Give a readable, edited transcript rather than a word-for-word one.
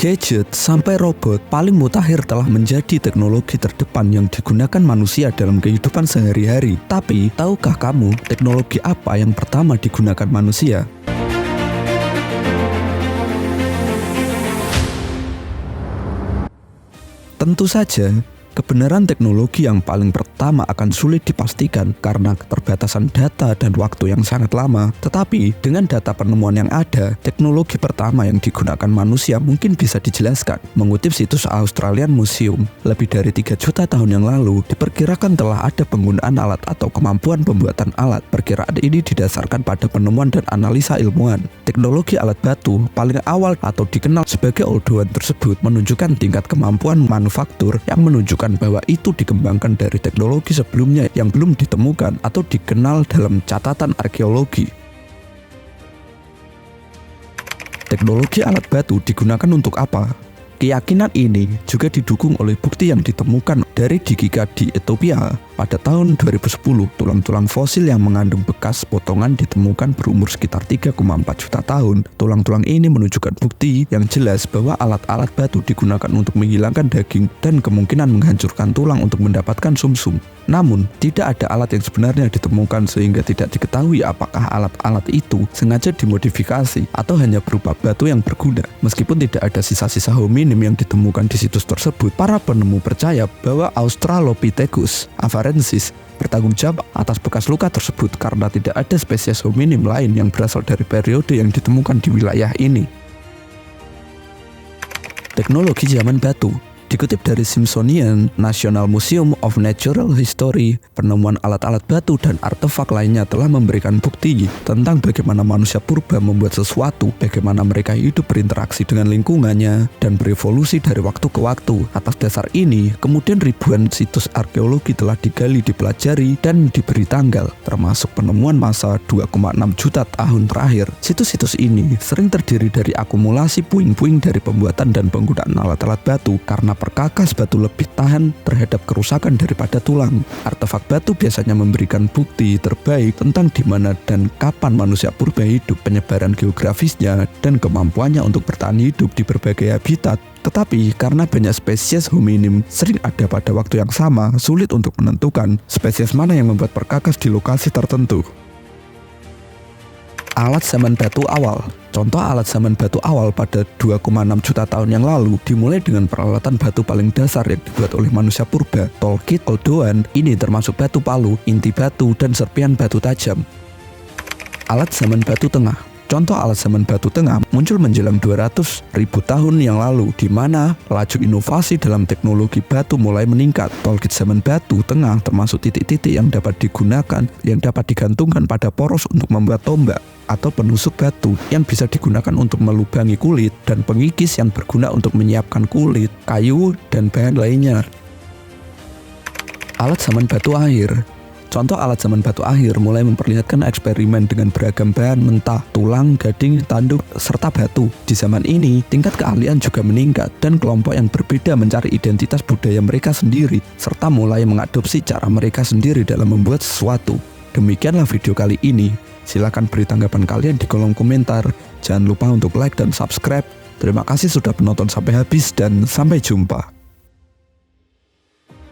gadget sampai robot, paling mutakhir telah menjadi teknologi terdepan yang digunakan manusia dalam kehidupan sehari-hari. Tapi, tahukah kamu teknologi apa yang pertama digunakan manusia? Tentu saja, kebenaran teknologi yang paling pertama akan sulit dipastikan karena keterbatasan data dan waktu yang sangat lama. Tetapi, dengan data penemuan yang ada, teknologi pertama yang digunakan manusia mungkin bisa dijelaskan. Mengutip situs Australian Museum, lebih dari 3 juta tahun yang lalu, diperkirakan telah ada penggunaan alat atau kemampuan pembuatan alat. Perkiraan ini didasarkan pada penemuan dan analisa ilmuwan. Teknologi alat batu paling awal atau dikenal sebagai oldowan tersebut menunjukkan tingkat kemampuan manufaktur yang menunjukkan bahwa itu dikembangkan dari teknologi sebelumnya yang belum ditemukan atau dikenal dalam catatan arkeologi. Teknologi alat batu digunakan untuk apa? Keyakinan ini juga didukung oleh bukti yang ditemukan dari Digika di Ethiopia. Pada tahun 2010, tulang-tulang fosil yang mengandung bekas potongan ditemukan berumur sekitar 3,4 juta tahun. Tulang-tulang ini menunjukkan bukti yang jelas bahwa alat-alat batu digunakan untuk menghilangkan daging dan kemungkinan menghancurkan tulang untuk mendapatkan sumsum. Namun, tidak ada alat yang sebenarnya ditemukan sehingga tidak diketahui apakah alat-alat itu sengaja dimodifikasi atau hanya berupa batu yang berguna. Meskipun tidak ada sisa-sisa hominin yang ditemukan di situs tersebut, para penemu percaya bahwa Australopithecus afarensis bertanggung jawab atas bekas luka tersebut karena tidak ada spesies hominin lain yang berasal dari periode yang ditemukan di wilayah ini. Teknologi zaman batu. Dikutip dari Smithsonian National Museum of Natural History, penemuan alat-alat batu dan artefak lainnya telah memberikan bukti tentang bagaimana manusia purba membuat sesuatu, bagaimana mereka hidup berinteraksi dengan lingkungannya, dan berevolusi dari waktu ke waktu. Atas dasar ini, kemudian ribuan situs arkeologi telah digali, dipelajari, dan diberi tanggal, termasuk penemuan masa 2,6 juta tahun terakhir. Situs-situs ini sering terdiri dari akumulasi puing-puing dari pembuatan dan penggunaan alat-alat batu karena perkakas batu lebih tahan terhadap kerusakan daripada tulang. Artefak batu biasanya memberikan bukti terbaik tentang di mana dan kapan manusia purba hidup, penyebaran geografisnya, dan kemampuannya untuk bertahan hidup di berbagai habitat. Tetapi karena banyak spesies hominin sering ada pada waktu yang sama, sulit untuk menentukan spesies mana yang membuat perkakas di lokasi tertentu. Alat zaman batu awal. Contoh alat zaman batu awal pada 2,6 juta tahun yang lalu dimulai dengan peralatan batu paling dasar yang dibuat oleh manusia purba. Toolkit oldowan ini termasuk batu palu, inti batu, dan serpian batu tajam. Alat zaman batu tengah. Contoh alat zaman batu tengah muncul menjelang 200.000 tahun yang lalu, di mana laju inovasi dalam teknologi batu mulai meningkat. Toolkit zaman batu tengah termasuk titik-titik yang dapat digunakan, yang dapat digantungkan pada poros untuk membuat tombak atau penusuk batu yang bisa digunakan untuk melubangi kulit, dan pengikis yang berguna untuk menyiapkan kulit, kayu, dan bahan lainnya. Alat zaman batu akhir. Contoh alat zaman batu akhir mulai memperlihatkan eksperimen dengan beragam bahan mentah, tulang, gading, tanduk, serta batu. Di zaman ini, tingkat keahlian juga meningkat dan kelompok yang berbeda mencari identitas budaya mereka sendiri, serta mulai mengadopsi cara mereka sendiri dalam membuat sesuatu. Demikianlah video kali ini. Silakan beri tanggapan kalian di kolom komentar. Jangan lupa untuk like dan subscribe. Terima kasih sudah menonton sampai habis dan sampai jumpa.